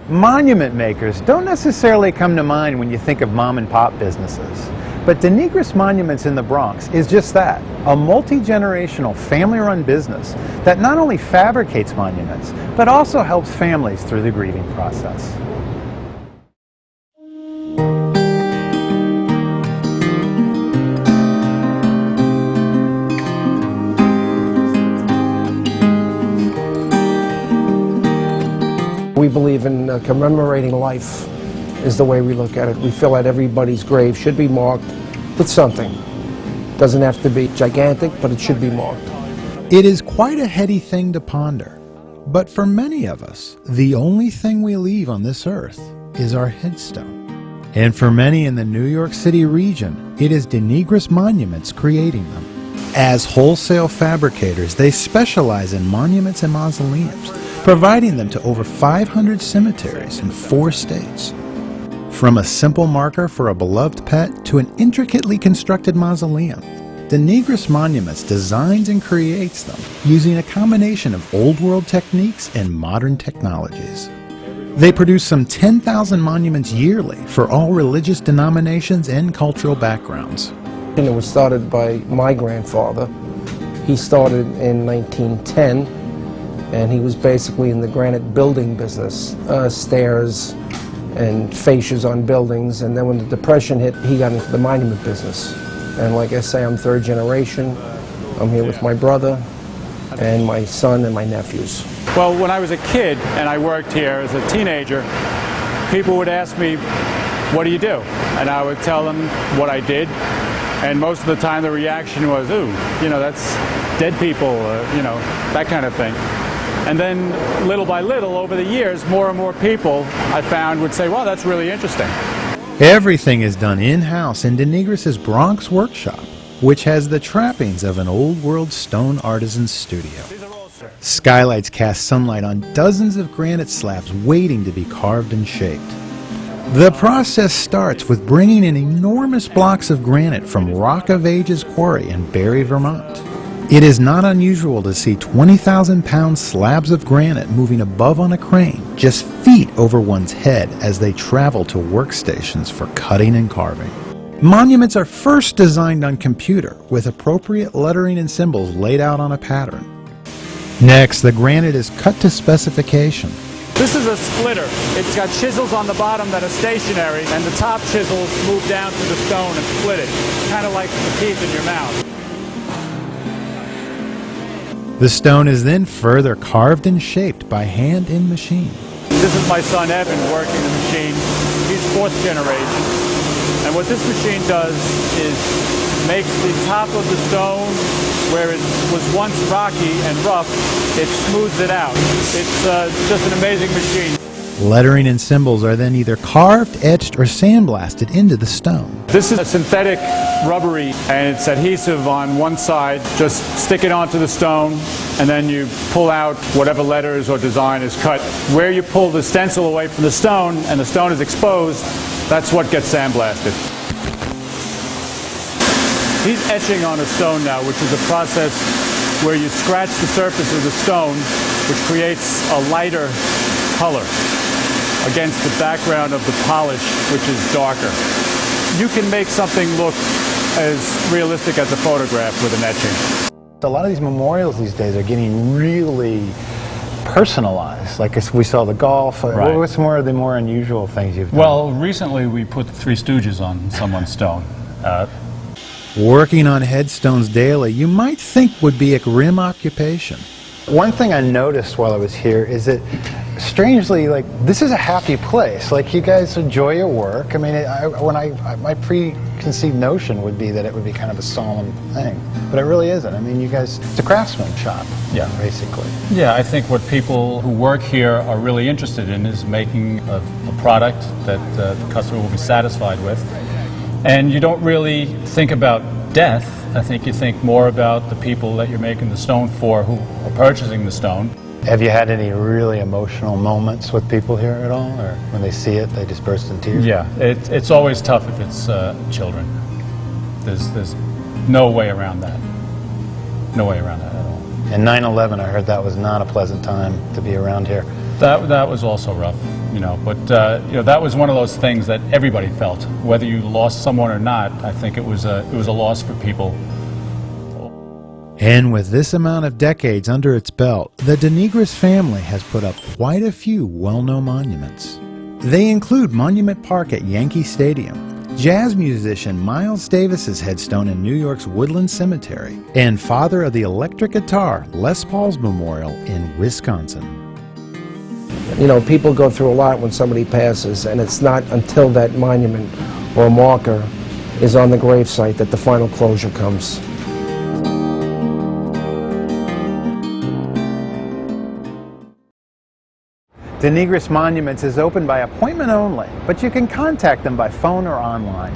Monument makers don't necessarily come to mind when you think of mom and pop businesses. But Denigris Monuments in the Bronx is just that, a multi-generational family-run business that not only fabricates monuments, but also helps families through the grieving process. We believe in commemorating life is the way we look at it. We feel that everybody's grave should be marked with something. Doesn't have to be gigantic, but it should be marked. It is quite a heady thing to ponder, but for many of us, the only thing we leave on this earth is our headstone. And for many in the New York City region, it is Denigris Monuments creating them. As wholesale fabricators, they specialize in monuments and mausoleums, providing them to over 500 cemeteries in 4 states. From a simple marker for a beloved pet to an intricately constructed mausoleum, Denigris Monuments designs and creates them using a combination of old world techniques and modern technologies. They produce some 10,000 monuments yearly for all religious denominations and cultural backgrounds. It was started by my grandfather. He started in 1910, and he was basically in the granite building business, stairs and fascias on buildings. And then when the Depression hit, he got into the monument business. And like I say, I'm 3rd generation. I'm here with my brother and my son and my nephews. Well, when I was a kid and I worked here as a teenager, people would ask me, "What do you do?" And I would tell them what I did. And most of the time the reaction was, "Ooh, you know, that's dead people," you know, that kind of thing. And then little by little, over the years, more and more people I found would say, "Wow, that's really interesting." Everything is done in-house in Denigris' Bronx workshop, which has the trappings of an old-world stone artisan's studio. Skylights cast sunlight on dozens of granite slabs waiting to be carved and shaped. The process starts with bringing in enormous blocks of granite from Rock of Ages Quarry in Barre, Vermont. It is not unusual to see 20,000-pound slabs of granite moving above on a crane just feet over one's head as they travel to workstations for cutting and carving. Monuments are first designed on computer with appropriate lettering and symbols laid out on a pattern. Next, the granite is cut to specification. This is a splitter. It's got chisels on the bottom that are stationary, and the top chisels move down to the stone and split it, kind of like the teeth in your mouth. The stone is then further carved and shaped by hand in machine. This is my son Evan working the machine. He's 4th generation. And what this machine does is makes the top of the stone, where it was once rocky and rough, it smooths it out. It's just an amazing machine. Lettering and symbols are then either carved, etched, or sandblasted into the stone. This is a synthetic rubbery, and it's adhesive on one side. Just stick it onto the stone, and then you pull out whatever letters or design is cut. Where you pull the stencil away from the stone, and the stone is exposed, that's what gets sandblasted. He's etching on a stone now, which is a process where you scratch the surface of the stone, which creates a lighter color against the background of the polish, which is darker. You can make something look as realistic as a photograph with an etching. A lot of these memorials these days are getting really personalized. Like we saw the golf. Right. What's more of the more unusual things you've done? Well, recently we put the 3 Stooges on someone's stone. Working on headstones daily, you might think would be a grim occupation. One thing I noticed while I was here is that, strangely, like, this is a happy place. Like, you guys enjoy your work. I mean, my preconceived notion would be that it would be kind of a solemn thing, but it really isn't. I mean, you guys, it's a craftsman shop, Yeah, basically. Yeah, I think what people who work here are really interested in is making a product that the customer will be satisfied with. And you don't really think about death. I think you think more about the people that you're making the stone for, who are purchasing the stone. Have you had any really emotional moments with people here at all, or when they see it, they just burst in tears? Yeah, it's always tough if it's children. There's no way around that. No way around that at all. And 9/11, I heard that was not a pleasant time to be around here. That was also rough. you know. But you know, that was one of those things that everybody felt, whether you lost someone or not. I think it was a loss for people. And with this amount of decades under its belt, the Denigris family has put up quite a few well-known monuments. They include Monument Park at Yankee Stadium, jazz musician Miles Davis's headstone in New York's Woodland Cemetery, and father of the electric guitar Les Paul's memorial in Wisconsin. You know, people go through a lot when somebody passes, and it's not until that monument or marker is on the gravesite that the final closure comes. Denigris Monuments is open by appointment only, but you can contact them by phone or online.